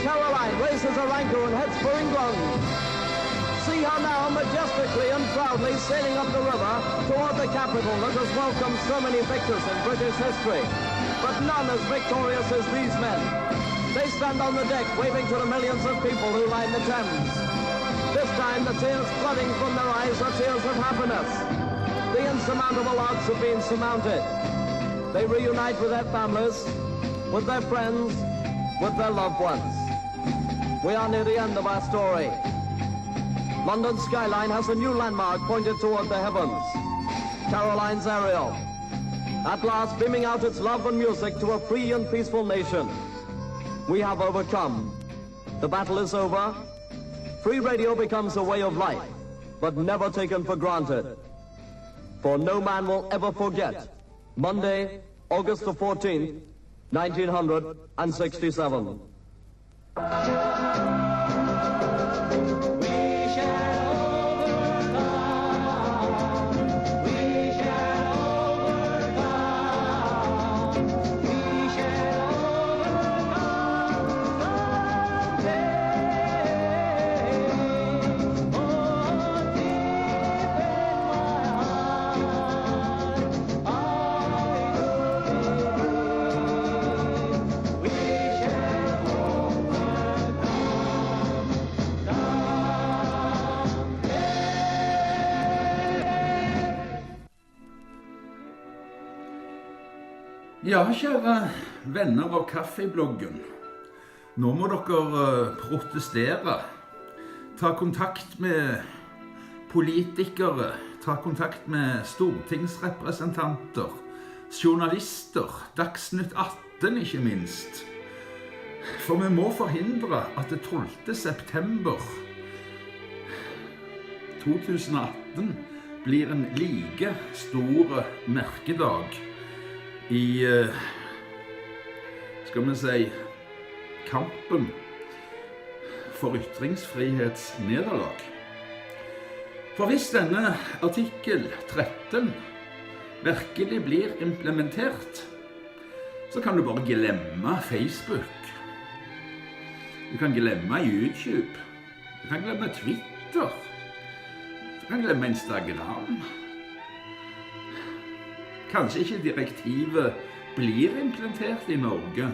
Caroline raises her anchor and heads for England. See her now majestically and proudly sailing up the river toward the capital that has welcomed so many victors in British history. But none as victorious as these men. They stand on the deck waving to the millions of people who line the Thames. This time the tears flooding from their eyes are tears of happiness. The insurmountable odds have been surmounted. They reunite with their families, with their friends, with their loved ones. We are near the end of our story. London's skyline has a new landmark pointed toward the heavens. Caroline's Ariel. At last beaming out its love and music to a free and peaceful nation. We have overcome. The battle is over. Free radio becomes a way of life, but never taken for granted. For no man will ever forget Monday, August the 14th, 1967. Ja, kjære venner av kaffebloggen. Nå må dere protestere. Ta kontakt med politikere, ta kontakt med stortingsrepresentanter, journalister, Dagsnytt 18 ikke minst. For vi må forhindre at det 12. september 2018 blir en like stor merkedag i, skal vi si, kampen for ytringsfrihetsnederlag. For hvis denne artikkel 13 virkelig blir implementert, så kan du bare glemme Facebook. Du kan glemme YouTube. Du kan glemme Twitter. Du kan glemme Instagram. Kanskje ikke direktivet blir implementert i Norge.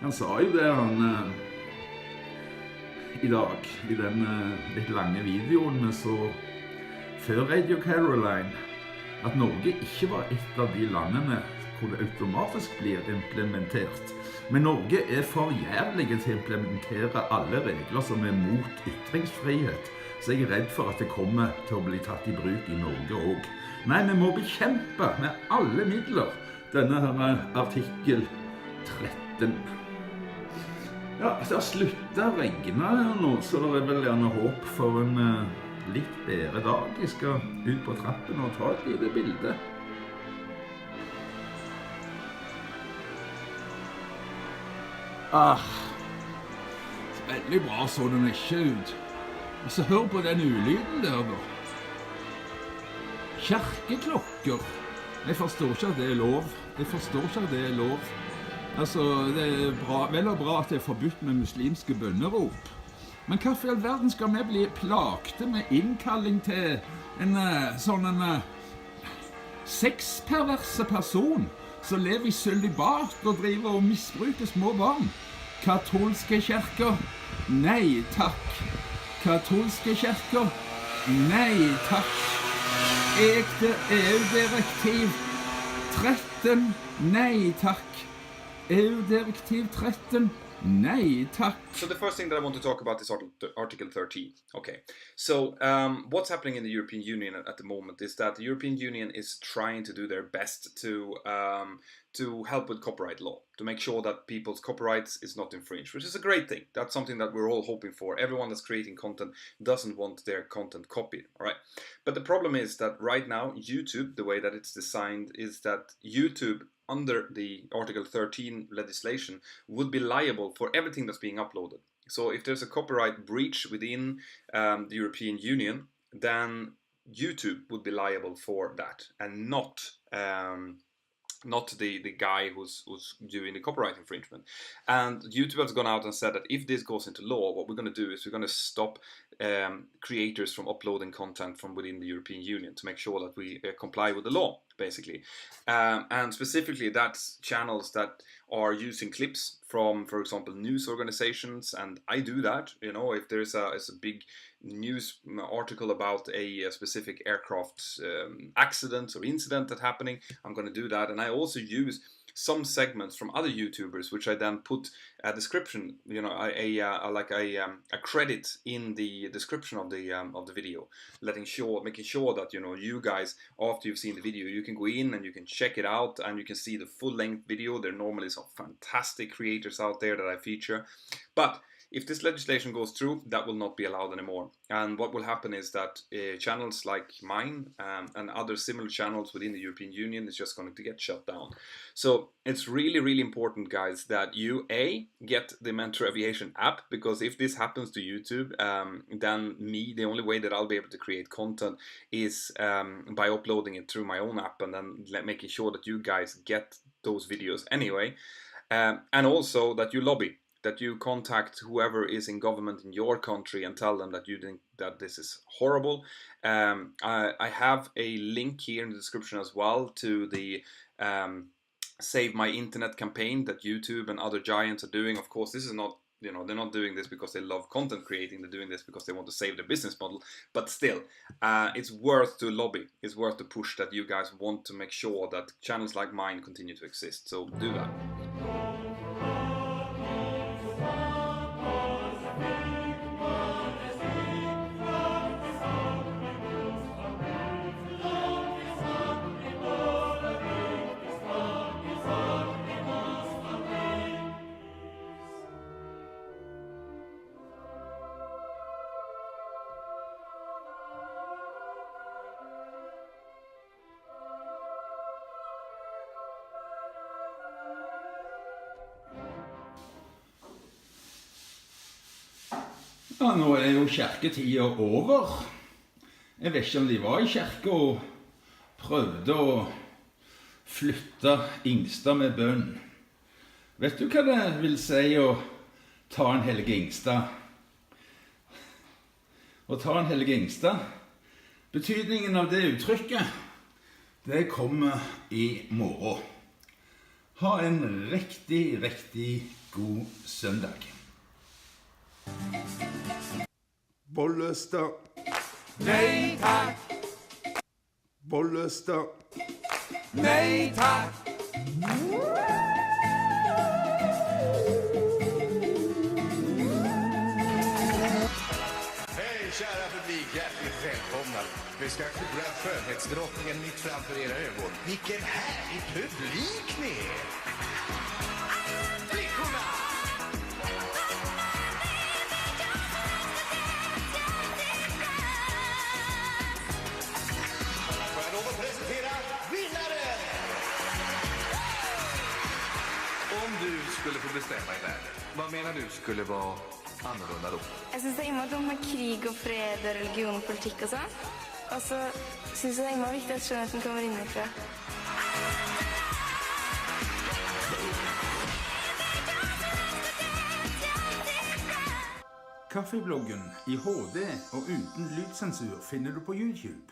Han sa jo det, han i dag, i den litt lange videoen vi så før Radio Caroline, at Norge ikke var et av de landene hvor det automatisk blir implementert. Men Norge er for jævlige til å implementere alle regler som er mot ytringsfrihet, så jeg er redd for at det kommer til å bli tatt i bruk i Norge også. Nei, vi må bekjempe med alle midler denne her artikkel 13. Ja, det har sluttet å regne nå, så det er vel gjerne håp for en litt bedre dag. Jeg skal ut på trappen og ta et lite bilde. Veldig bra så den ikke ut. Og så hør på den ulyden der da. Kjerkeklokker. Jeg forstår ikke at det er lov. Altså, det er bra, vel og bra at det er forbudt med muslimske bønnerop. Men hva for all verden skal vi bli plagte med innkalling til en sexperverse person som lever i sølibat og driver og misbruker små barn? Katolske kjerker? Nei takk. Katolske kjerker? Nei takk. Ekte EU-direktiv 13? Nei takk. EU-direktiv 13? Nei, takk. So the first thing that I want to talk about is Article 13. Okay, so what's happening in the European Union at the moment is that the European Union is trying to do their best to help with copyright law, to make sure that people's copyrights is not infringed, which is a great thing. That's something that we're all hoping for. Everyone that's creating content doesn't want their content copied, all right? But the problem is that right now, YouTube, the way that it's designed is that YouTube, under the Article 13 legislation, would be liable for everything that's being uploaded. So if there's a copyright breach within the European Union, then YouTube would be liable for that, and not the guy who's doing the copyright infringement. And YouTube has gone out and said that if this goes into law, what we're going to do is we're going to stop creators from uploading content from within the European Union to make sure that we comply with the law, basically. And specifically, that's channels that are using clips from, for example, news organizations, and I do that. You know, if there's a big news article about a specific aircraft accident or incident that's happening, I'm going to do that. And I also use some segments from other YouTubers, which I then put a description, you know, a credit in the description of the video, making sure that, you know, you guys, after you've seen the video, you can go in and you can check it out and you can see the full-length video. There are normally some fantastic creators out there that I feature, but if this legislation goes through, that will not be allowed anymore. And what will happen is that channels like mine and other similar channels within the European Union is just going to get shut down. So it's really, really important, guys, that you, A, get the Mentor Aviation app, because if this happens to YouTube, then the only way that I'll be able to create content is by uploading it through my own app and then making sure that you guys get those videos anyway. And also that you lobby, that you contact whoever is in government in your country and tell them that you think that this is horrible. I have a link here in the description as well to the Save My Internet campaign that YouTube and other giants are doing. Of course, this is not, you know, they're not doing this because they love content creating. They're doing this because they want to save their business model. But still, it's worth to lobby. It's worth to push that you guys want to make sure that channels like mine continue to exist. So do that. Ja, nå er jo kirketida over. Jeg vet ikke om de var i kirka og prøvde å flytte Ingstad med bønn. Vet du hva det vil si å ta en hellige Ingstad? Å ta en hellige Ingstad? Betydningen av det uttrykket, det kommer i morgen. Ha en riktig, riktig god søndag. Bollestad. Nei takk. Bollestad. Nei takk. Hej kära publik, hjärtligt välkomna. Vi ska skildra skönhetsdrottningen mitt framför era ögon. Vilken härlig publik ni är! Flickorna! Får jag lov att presentera vinnaren? Om du skulle få bestämma i världen, vad menar du skulle vara annorlunda då? Jeg synes det er innmari dumt med krig og fred og religion og politikk og sånn. Og så synes jeg det er innmari viktig at skjønnheten kommer innenfra. Kaffebloggen i HD og uten lydsensur finner du på YouTube.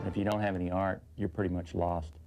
If you don't have any art, you're pretty much lost.